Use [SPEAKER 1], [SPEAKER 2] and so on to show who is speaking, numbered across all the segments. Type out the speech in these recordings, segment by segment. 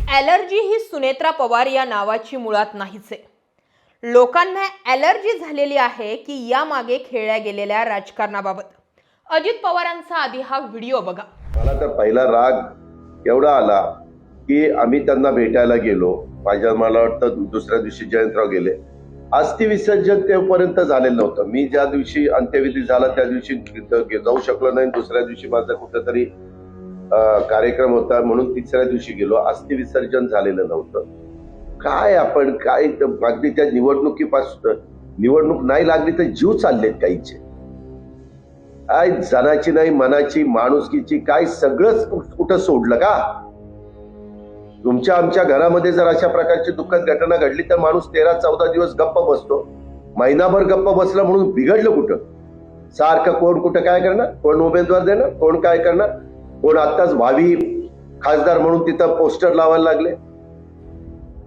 [SPEAKER 1] Allergy ही सुनेत्रा पवार या नावाची मुळात नाहीच आहे। लोकांना ॲलर्जी झालेली आहे की यामागे खेळल्या गेलेल्या राजकारणाबाबत। अजित पवारांचा आधी हा व्हिडिओ बघा।
[SPEAKER 2] मला तर पहिला राग एवढा आला की आम्ही त्यांना भेटायला गेलो। मला वाटतं दुसऱ्या दिवशी जयंतराव गेले। अस्थि विसर्जन तेपर्यंत झालेलं नव्हतं। मी ज्या दिवशी अंत्यविधी झाला त्या दिवशी जाऊ शकलो नाही। दुसऱ्या दिवशी माझा कुठेतरी कार्यक्रम होता म्हणून तिसऱ्या दिवशी गेलो। अस्थि विसर्जन झालेलं नव्हतं। काय आपण काय अगदी त्या निवडणुकीपासून निवडणूक नाही लागली तर जीव चाललेत काहीचे। काय जनाची नाही मनाची माणुसकीची काय सगळंच कुठं सोडलं का? तुमच्या आमच्या घरामध्ये जर अशा प्रकारची दुःखद घटना घडली तर माणूस 13-14 दिवस गप्प बसतो। महिनाभर गप्प बसला म्हणून बिघडलं कुठं? सारखं कोण कुठं काय करणार, कोण उमेदवार देणार, कोण काय करणार, कोण आत्ताच भावी खासदार म्हणून तिथं पोस्टर लावायला लागले।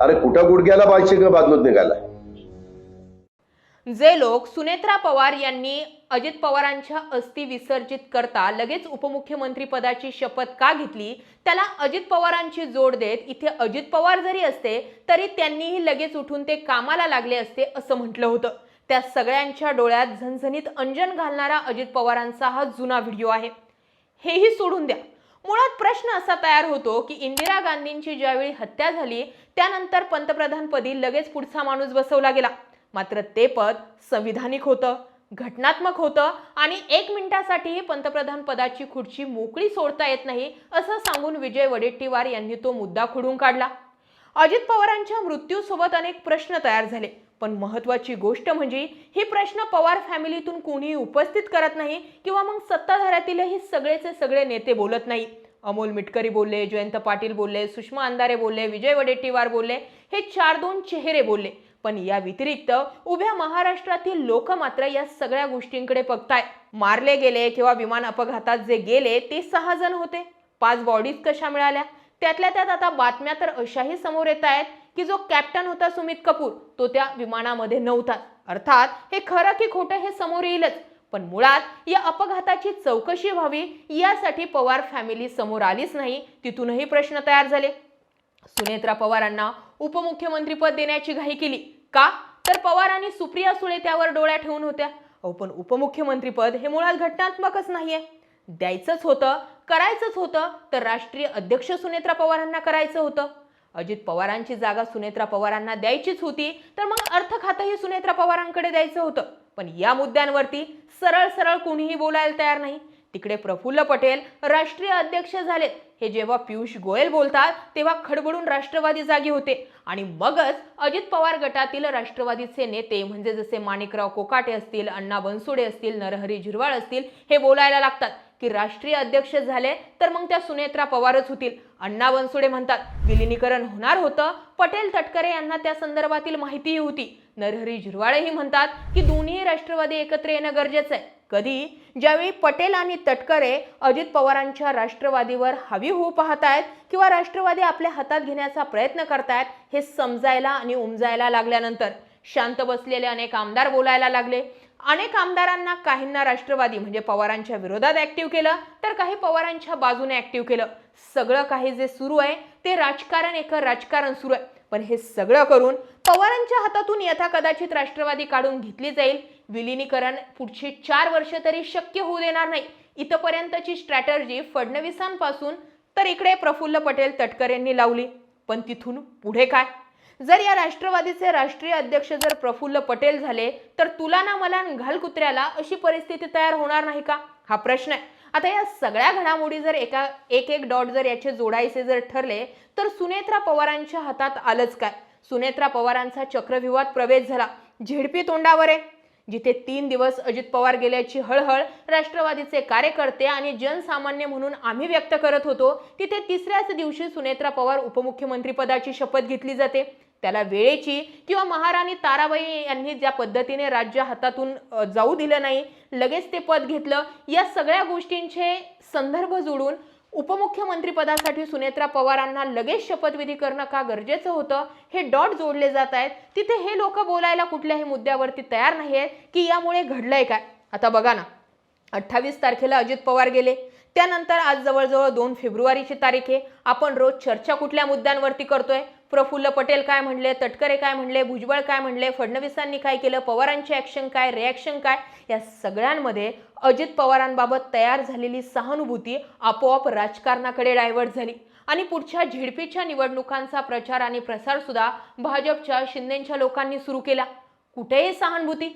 [SPEAKER 2] अरे कुठं गुडघ्याला बाळशिंग बांधून निघाला।
[SPEAKER 1] जे लोक सुनेत्रा पवार यांनी अजित पवारांच्या अस्थि विसर्जित करता लगेच उपमुख्यमंत्री पदाची शपथ का घेतली, त्याला अजित पवारांची जोड देत इथे अजित पवार जरी असते तरी त्यांनीही लगेच उठून ते कामाला लागले असते असं म्हटलं होतं। त्या सगळ्यांच्या डोळ्यात झणझणीत अंजन घालणारा अजित पवारांचा हा जुना व्हिडिओ आहे। हेही सोडून द्या। मुळात प्रश्न असा तयार होतो की इंदिरा गांधींची ज्यावेळी हत्या झाली त्यानंतर पंतप्रधानपदी लगेच पुढचा माणूस बसवला गेला। मात्र ते पद संविधानिक होतं, घटनात्मक होतं आणि 1 मिनिटासाठीही पंतप्रधान पदाची खुर्ची मोकळी सोडता येत नाही असं सांगून विजय वडेट्टीवार यांनी तो मुद्दा खोडून काढला। अजित पवारांच्या मृत्यूसोबत अनेक प्रश्न तयार झाले, पण महत्त्वाची गोष्ट म्हणजे ही प्रश्न पवार फॅमिलीतून कोणीही उपस्थित करत नाही किंवा मग सत्ताधाऱ्यातीलही सगळेचे सगळे नेते बोलत नाही। अमोल मिटकरी बोलले, जयंत पाटील बोलले, सुषमा अंधारे बोलले, विजय वडेट्टीवार बोलले, हे 4-2 चेहरे बोलले, पण या व्यतिरिक्त उभ्या महाराष्ट्रातील लोक मात्र या सगळ्या गोष्टींकडे बघताय। मारले गेले किंवा विमान अपघातात जे गेले ते 6 जण होते, 5 बॉडीज कशा मिळाल्या? त्यातल्या त्यात आता बातम्या तर अशाही समोर येत आहेत की जो कॅप्टन होता सुमित कपूर तो त्या विमानामध्ये नव्हता। अर्थात हे खरं की खोटं हे समोर येईलच, पण मुळात या अपघाताची चौकशी व्हावी यासाठी पवार फॅमिली समोर आलीच नाही। तिथूनही प्रश्न तयार झाले। सुनेत्रा पवारांना उपमुख्यमंत्रीपद देण्याची घाई केली का? तर पवार आणि सुप्रिया सुळे त्यावर डोळ्या ठेवून होत्या। पण उपमुख्यमंत्रीपद हे मुळात घटनात्मकच नाहीये। द्यायचंच होतं, करायचंच होतं तर राष्ट्रीय अध्यक्ष सुनेत्रा पवारांना करायचं होतं। अजित पवारांची जागा सुनेत्रा पवारांना द्यायचीच होती तर मग अर्थ खातंही सुनेत्रा पवारांकडे द्यायचं होतं। पण या मुद्द्यांवरती सरळ सरळ कोणीही बोलायला तयार नाही। तिकडे प्रफुल्ल पटेल राष्ट्रीय अध्यक्ष झालेत हे जेव्हा पियुष गोयल बोलतात तेव्हा खडबडून राष्ट्रवादी जागी होते आणि मगच अजित पवार गटातील राष्ट्रवादीचे नेते म्हणजे जसे माणिकराव कोकाटे असतील, अण्णा बनसोडे असतील, नरहरी झिरवाळ असतील हे बोलायला लागतात की राष्ट्रीय अध्यक्ष झाले तर मग त्या सुनेत्रा पवारच होतील। अण्णा बनसोडे म्हणतात विलिनीकरण होणार होतं, पटेल तटकरे यांना त्या संदर्भातील माहितीही होती। नरहरी झिरवाळही म्हणतात की दोन्ही राष्ट्रवादी एकत्र येणं गरजेचं आहे। कधी? ज्यावेळी पटेल आणि तटकरे अजित पवारांच्या राष्ट्रवादीवर हवी होऊ पाहतायत किंवा राष्ट्रवादी आपल्या हातात घेण्याचा प्रयत्न करतायत हे समजायला आणि उमजायला लागल्यानंतर शांत बसलेले अनेक आमदार बोलायला लागले। अनेक आमदारांना काहींना राष्ट्रवादी म्हणजे पवारांच्या विरोधात ऍक्टिव्ह केलं तर काही पवारांच्या बाजूने ऍक्टिव्ह केलं। सगळं काही जे सुरू आहे ते राजकारण सुरू आहे। पण हे सगळं करून पवारांच्या हातातून यथाकदाचित राष्ट्रवादी काढून घेतली जाईल। विलिनीकरण पुढची 4 वर्ष तरी शक्य होऊ देणार नाही। इथपर्यंतची स्ट्रॅटर्जी फडणवीसांपासून तर इकडे प्रफुल्ल पटेल तटकरेंनी लावली, पण तिथून पुढे काय? जर या राष्ट्रवादीचे राष्ट्रीय अध्यक्ष जर प्रफुल्ल पटेल झाले तर तुला ना मला घाल कुत्र्याला अशी परिस्थिती तयार होणार नाही का? हा प्रश्न आहे। आता या सगळ्या घडामोडी जर एक डॉट जर याचे जोडायचे जर ठरले तर सुनेत्रा पवारांच्या हातात आलंच काय? सुनेत्रा पवारांचा चक्रव्यूहात प्रवेश झाला। झेडपी तोंडावर आहे। जिथे 3 दिवस अजित पवार गेल्याची हळहळ राष्ट्रवादीचे कार्यकर्ते आणि जनसामान्य म्हणून आम्ही व्यक्त करत होतो, तिथे तिसऱ्याच दिवशी सुनेत्रा पवार उपमुख्यमंत्री पदाची शपथ घेतली जाते। त्याला वेळेची किंवा महाराणी ताराबाई यांनी ज्या पद्धतीने राज्य हातातून जाऊ दिलं नाही, लगेच ते पद घेतलं, या सगळ्या गोष्टींचे संदर्भ जोडून उपमुख्यमंत्री पदासाठी सुनेत्रा पवारांना लगेच शपथविधी करणं का गरजेचं होतं हे डॉट जोडले जात आहेत। तिथे हे लोक बोलायला कुठल्याही मुद्द्यावरती तयार नाहीयेत की यामुळे घडलंय काय। आता बघा ना, 28 तारखेला अजित पवार गेले, त्यानंतर आज जवळजवळ 2 फेब्रुवारीची तारीख आहे. आपण रोज चर्चा कुठल्या मुद्द्यांवरती करतोय? प्रफुल्ल पटेल काय म्हणले, तटकरे काय म्हणले, भुजबळ काय म्हणले, फडणवीसांनी काय केलं, पवारांची ॲक्शन काय, रिॲक्शन काय, या सगळ्यांमध्ये अजित पवारांबाबत तयार झालेली सहानुभूती आपोआप राजकारणाकडे डायव्हर्ट झाली आणि पुढच्या झेडपीच्या निवडणुकांचा प्रचार आणि प्रसार सुद्धा भाजपच्या शिंदेच्या लोकांनी सुरू केला. कुठेही सहानुभूती.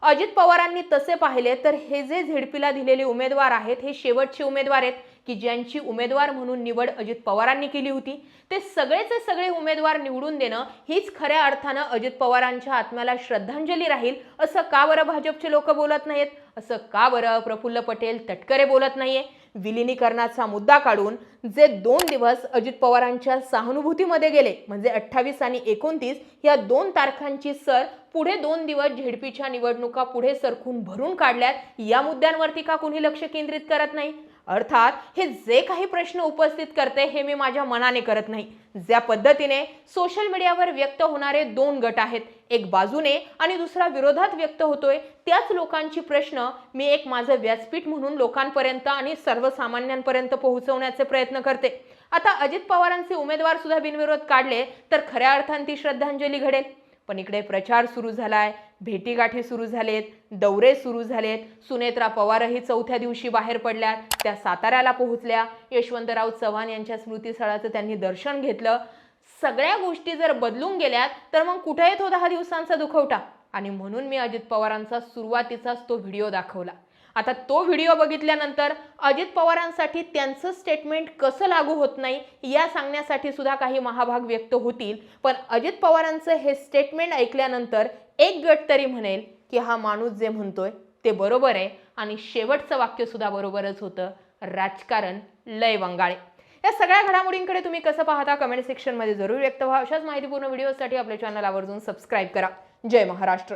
[SPEAKER 1] अजित पवारांनी तसे पाहिले तर हे जे झेडपीला दिलेले उमेदवार आहेत हे शेवटचे उमेदवार आहेत की ज्यांची उमेदवार म्हणून निवड अजित पवारांनी केली होती. ते सगळेचे सगळे उमेदवार निवडून देणं हीच खऱ्या अर्थानं अजित पवारांच्या आत्म्याला श्रद्धांजली राहील असं का बरं भाजपचे लोक बोलत नाहीत? असं का बरं प्रफुल्ल पटेल तटकरे बोलत नाहीये? विलिनीकरणाचा मुद्दा काढून जे 2 दिवस अजित पवारांच्या सहानुभूतीमध्ये गेले म्हणजे 28 आणि 29 या 2 तारखांची सर पुढे 2 दिवस झेडपीच्या निवडणुका पुढे सरकून भरून काढल्यात या मुद्द्यांवरती का कुणी लक्ष केंद्रित करत नाही? अर्थात हे जे काही प्रश्न उपस्थित करते हे मी माझ्या मनाने करत नाही. ज्या पद्धतीने सोशल मीडियावर व्यक्त होणारे 2 गट आहेत, एक बाजूने आणि दुसरा विरोधात व्यक्त होतोय, त्याच लोकांची प्रश्न मी एक माझं व्यासपीठ म्हणून लोकांपर्यंत आणि सर्वसामान्यांपर्यंत पोहोचवण्याचे प्रयत्न करते. आता अजित पवारांचे उमेदवार सुद्धा बिनविरोध काढले तर खऱ्या अर्थाने ती श्रद्धांजली घडेल. पण इकडे प्रचार सुरू झालाय, भेटीगाठी सुरू झालेत, दौरे सुरू झालेत. सुनेत्रा पवारही 4थ्या दिवशी बाहेर पडल्यात, त्या साताऱ्याला पोहोचल्या. यशवंतराव चव्हाण यांच्या स्मृतीस्थळाचं त्यांनी दर्शन घेतलं. सगळ्या गोष्टी जर बदलून गेल्यात तर मग कुठे येतो 10 दिवसांचा दुखवटा? आणि म्हणून मी अजित पवारांचा सुरुवातीचाच तो व्हिडिओ दाखवला. आता तो व्हिडिओ बघितल्यानंतर अजित पवारांसाठी त्यांचं स्टेटमेंट कसं लागू होत नाही या सांगण्यासाठी सुद्धा काही महाभाग व्यक्त होतील. पण अजित पवारांचं हे स्टेटमेंट ऐकल्यानंतर एक गट तरी म्हणेल की हा माणूस जे म्हणतोय ते बरोबर आहे आणि शेवटचं वाक्य सुद्धा बरोबरच होतं, राजकारण लय वंगाळे. या सगळ्या घडामोडींकडे तुम्ही कसं पाहता कमेंट सेक्शनमध्ये जरूर व्यक्त व्हा. अशाच माहितीपूर्ण व्हिडिओसाठी आपल्या चॅनल आवर्जून सबस्क्राईब करा. जय महाराष्ट्र.